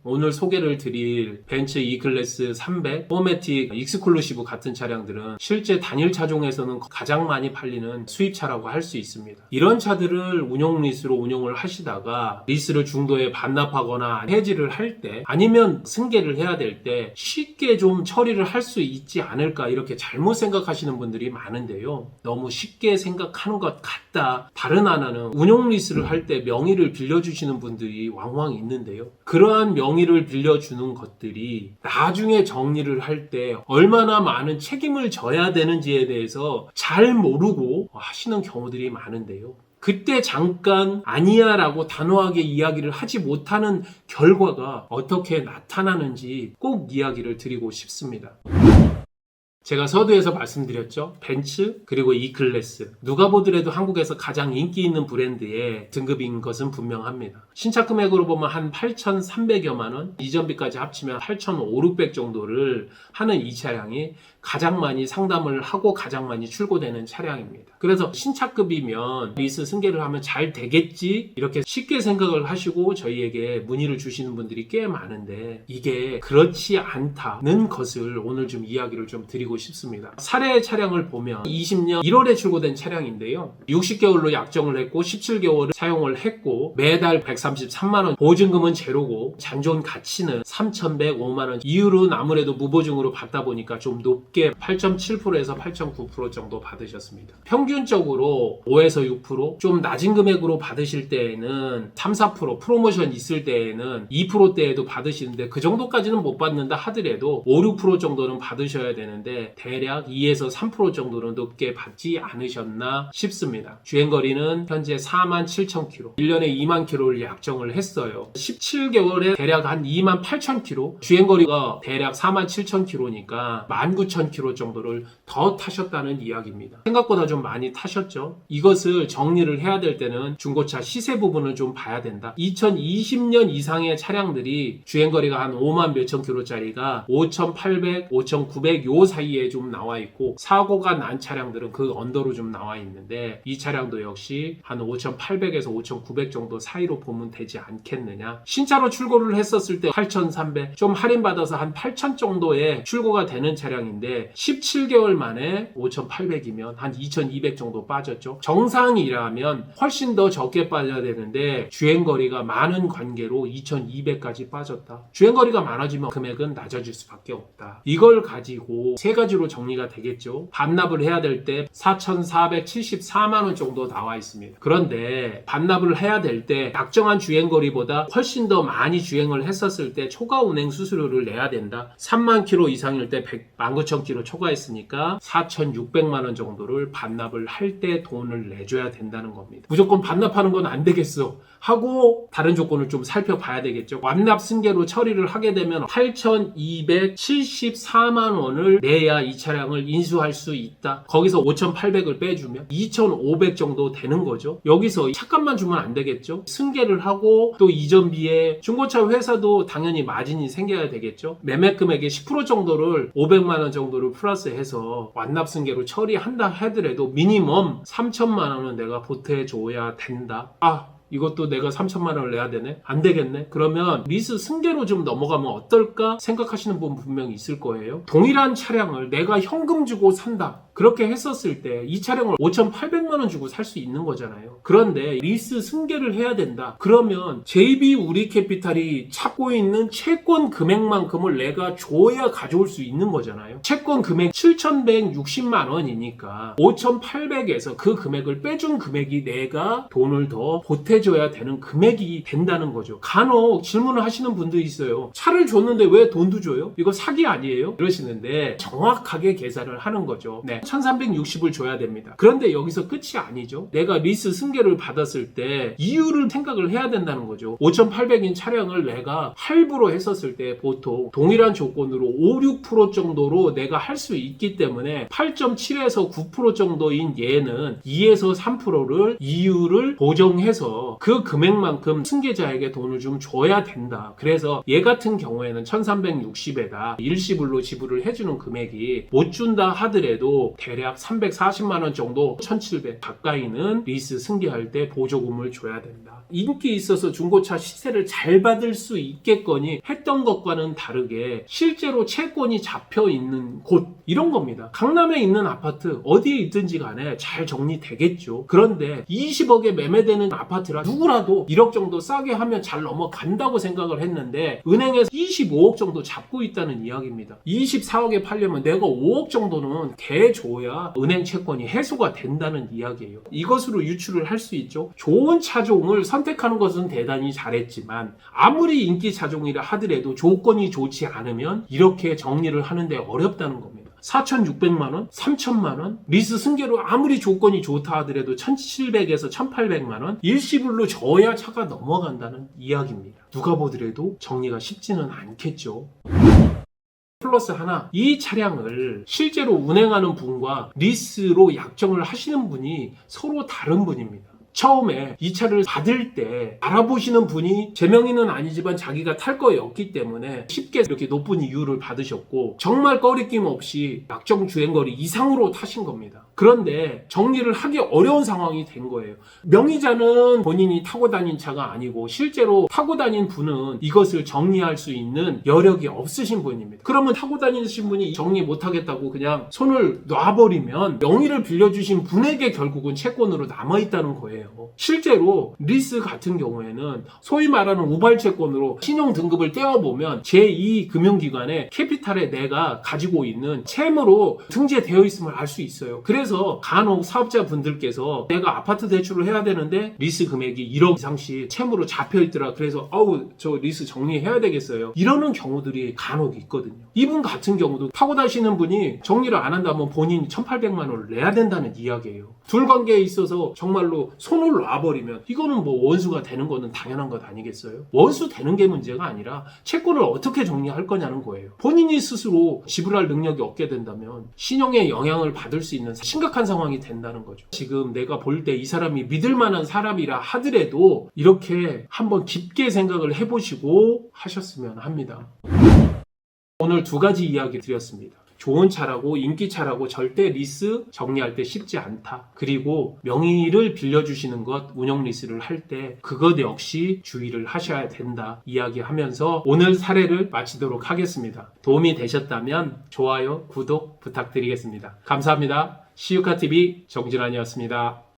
오늘 소개를 드릴 벤츠 E클래스 300, 포매틱, 익스클루시브 같은 차량들은 실제 단일 차종에서는 가장 많이 팔리는 수입차라고 할 수 있습니다. 이런 차들을 운용 리스로 운용을 하시다가 리스를 중도에 반납하거나 해지를 할 때 아니면 승계를 해야 될 때 쉽게 좀 처리를 할 수 있지 않을까 이렇게 잘못 생각하시는 분들이 많은데요. 너무 쉽게 생각하는 것 같다. 다른 하나는 운용 리스를 할 때 명의를 빌려주시는 분들이 왕왕 있는데요. 그러한 명의를 빌려주는 것들이 나중에 정리를 할 때 얼마나 많은 책임을 져야 되는지에 대해서 잘 모르고 하시는 경우들이 많은데요. 그때 잠깐 아니야 라고 단호하게 이야기를 하지 못하는 결과가 어떻게 나타나는지 꼭 이야기를 드리고 싶습니다. 제가 서두에서 말씀드렸죠. 벤츠 그리고 E클래스 누가 보더라도 한국에서 가장 인기 있는 브랜드의 등급인 것은 분명합니다. 신차 금액으로 보면 한 8,300여만 원, 이전비까지 합치면 8,500, 600 정도를 하는 이 차량이 가장 많이 상담을 하고 가장 많이 출고되는 차량입니다. 그래서 신차급이면 리스 승계를 하면 잘 되겠지 이렇게 쉽게 생각을 하시고 저희에게 문의를 주시는 분들이 꽤 많은데 이게 그렇지 않다는 것을 오늘 좀 이야기를 좀 드리고 싶습니다. 사례 차량을 보면 20년 1월에 출고된 차량인데요. 60개월로 약정을 했고 17개월을 사용을 했고 매달 133만원, 보증금은 제로고 잔존 가치는 3,105만원, 이율은 아무래도 무보증으로 받다 보니까 좀 높게 8.7%에서 8.9% 정도 받으셨습니다. 평균적으로 5에서 6%, 좀 낮은 금액으로 받으실 때에는 3, 4%, 프로모션 있을 때에는 2%대에도 받으시는데 그 정도까지는 못 받는다 하더라도 5, 6% 정도는 받으셔야 되는데 대략 2에서 3% 정도는 높게 받지 않으셨나 싶습니다. 주행거리는 현재 47,000km, 1년에 2만 km를 약정을 했어요. 17개월에 대략 한 2만 8,000km, 주행거리가 대략 47,000km니까 19,000km 정도를 더 타셨다는 이야기입니다. 생각보다 좀 많이 타셨죠? 이것을 정리를 해야 될 때는 중고차 시세 부분을 좀 봐야 된다. 2020년 이상의 차량들이 주행거리가 한 5만 몇천 킬로짜리가 5,800, 5,900 요 사이에 좀 나와 있고 사고가 난 차량들은 그 언더로 좀 나와 있는데 이 차량도 역시 한 5,800에서 5,900 정도 사이로 보면 되지 않겠느냐. 신차로 출고를 했었을 때 8,300 좀 할인받아서 한 8,000 정도에 출고가 되는 차량인데 17개월 만에 5,800이면 한 2,200 정도 빠졌죠. 정상이라면 훨씬 더 적게 빠져야 되는데 주행거리가 많은 관계로 2,200까지 빠졌다. 주행거리가 많아지면 금액은 낮아질 수밖에 없다. 이걸 가지고 세 가지로 정리가 되겠죠. 반납을 해야 될 때 4,474만원 정도 나와 있습니다. 그런데 반납을 해야 될 때 약정한 주행거리보다 훨씬 더 많이 주행을 했었을 때 초과 운행 수수료를 내야 된다. 3만 킬로 이상일 때 19,000km 초과했으니까 4,600만원 정도를 반납을 할 때 돈을 내줘야 된다는 겁니다. 무조건 반납하는 건 안 되겠어 하고 다른 조건을 좀 살펴봐야 되겠죠. 완납 승계로 처리를 하게 되면 8,274만 원을 내야 이 차량을 인수할 수 있다. 거기서 5,800을 빼주면 2,500 정도 되는 거죠. 여기서 차값만 주면 안 되겠죠. 승계를 하고 또 이전비에 중고차 회사도 당연히 마진이 생겨야 되겠죠. 매매 금액의 10% 정도를 500만 원 정도를 플러스해서 완납 승계로 처리한다 하더라도 미니멈 3,000만 원은 내가 보태줘야 된다. 이것도 내가 3,000만 원을 내야 되네? 안 되겠네? 그러면 리스 승계로 좀 넘어가면 어떨까 생각하시는 분 분명히 있을 거예요. 동일한 차량을 내가 현금 주고 산다. 그렇게 했었을 때 이 차량을 5,800만 원 주고 살 수 있는 거잖아요. 그런데 리스 승계를 해야 된다. 그러면 JB 우리캐피탈이 찾고 있는 채권 금액만큼을 내가 줘야 가져올 수 있는 거잖아요. 채권 금액 7,160만 원이니까 5,800에서 그 금액을 빼준 금액이 내가 돈을 더 보태줘야 되는 금액이 된다는 거죠. 간혹 질문을 하시는 분도 있어요. 차를 줬는데 왜 돈도 줘요? 이거 사기 아니에요? 이러시는데 정확하게 계산을 하는 거죠. 네. 1,360을 줘야 됩니다. 그런데 여기서 끝이 아니죠. 내가 리스 승계를 받았을 때 이유를 생각을 해야 된다는 거죠. 5,800인 차량을 내가 할부로 했었을 때 보통 동일한 조건으로 5, 6% 정도로 내가 할 수 있기 때문에 8.7에서 9% 정도인 얘는 2에서 3%를 이유를 보정해서 그래서 그 금액만큼 승계자에게 돈을 좀 줘야 된다. 그래서 얘 같은 경우에는 1360에다 일시불로 지불을 해주는 금액이 못 준다 하더라도 대략 340만원 정도 1700 가까이는 리스 승계할 때 보조금을 줘야 된다. 인기 있어서 중고차 시세를 잘 받을 수 있겠거니 했던 것과는 다르게 실제로 채권이 잡혀 있는 곳 이런 겁니다. 강남에 있는 아파트 어디에 있든지 간에 잘 정리되겠죠. 그런데 20억에 매매되는 아파트라 누구라도 1억 정도 싸게 하면 잘 넘어간다고 생각을 했는데 은행에서 25억 정도 잡고 있다는 이야기입니다. 24억에 팔려면 내가 5억 정도는 대줘야 은행 채권이 해소가 된다는 이야기예요. 이것으로 유추를 할 수 있죠. 좋은 차종을 선택하는 것은 대단히 잘했지만 아무리 인기 차종이라 하더라도 조건이 좋지 않으면 이렇게 정리를 하는데 어렵다는 겁니다. 4,600만원, 3,000만원, 리스 승계로 아무리 조건이 좋다 하더라도 1,700에서 1,800만원 일시불로 줘야 차가 넘어간다는 이야기입니다. 누가 보더라도 정리가 쉽지는 않겠죠. 플러스 하나, 이 차량을 실제로 운행하는 분과 리스로 약정을 하시는 분이 서로 다른 분입니다. 처음에 이 차를 받을 때 알아보시는 분이 제 명의는 아니지만 자기가 탈 거였기 때문에 쉽게 이렇게 높은 이유를 받으셨고 정말 꺼리낌 없이 약정 주행거리 이상으로 타신 겁니다. 그런데 정리를 하기 어려운 상황이 된 거예요. 명의자는 본인이 타고 다닌 차가 아니고 실제로 타고 다닌 분은 이것을 정리할 수 있는 여력이 없으신 분입니다. 그러면 타고 다니신 분이 정리 못하겠다고 그냥 손을 놔버리면 명의를 빌려주신 분에게 결국은 채권으로 남아있다는 거예요. 실제로 리스 같은 경우에는 소위 말하는 우발채권으로 신용등급을 떼어보면 제2금융기관의 캐피탈에 내가 가지고 있는 채무로 등재되어 있음을 알 수 있어요. 그래서 간혹 사업자분들께서 내가 아파트 대출을 해야 되는데 리스 금액이 1억 이상씩 채무로 잡혀있더라. 그래서 저 리스 정리해야 되겠어요. 이러는 경우들이 간혹 있거든요. 이분 같은 경우도 타고 다니시는 분이 정리를 안 한다면 본인이 1,800만 원을 내야 된다는 이야기예요. 둘 관계에 있어서 정말로 손을 놔버리면 이거는 뭐 원수가 되는 거는 당연한 것 아니겠어요? 원수 되는 게 문제가 아니라 채권을 어떻게 정리할 거냐는 거예요. 본인이 스스로 지불할 능력이 없게 된다면 신용에 영향을 받을 수 있는 심각한 상황이 된다는 거죠. 지금 내가 볼 때 이 사람이 믿을 만한 사람이라 하더라도 이렇게 한번 깊게 생각을 해보시고 하셨으면 합니다. 오늘 두 가지 이야기 드렸습니다. 좋은 차라고 인기차라고 절대 리스 정리할 때 쉽지 않다. 그리고 명의를 빌려주시는 것 운영 리스를 할 때 그것 역시 주의를 하셔야 된다 이야기하면서 오늘 사례를 마치도록 하겠습니다. 도움이 되셨다면 좋아요, 구독 부탁드리겠습니다. 감사합니다. 시유카TV 정진환이었습니다.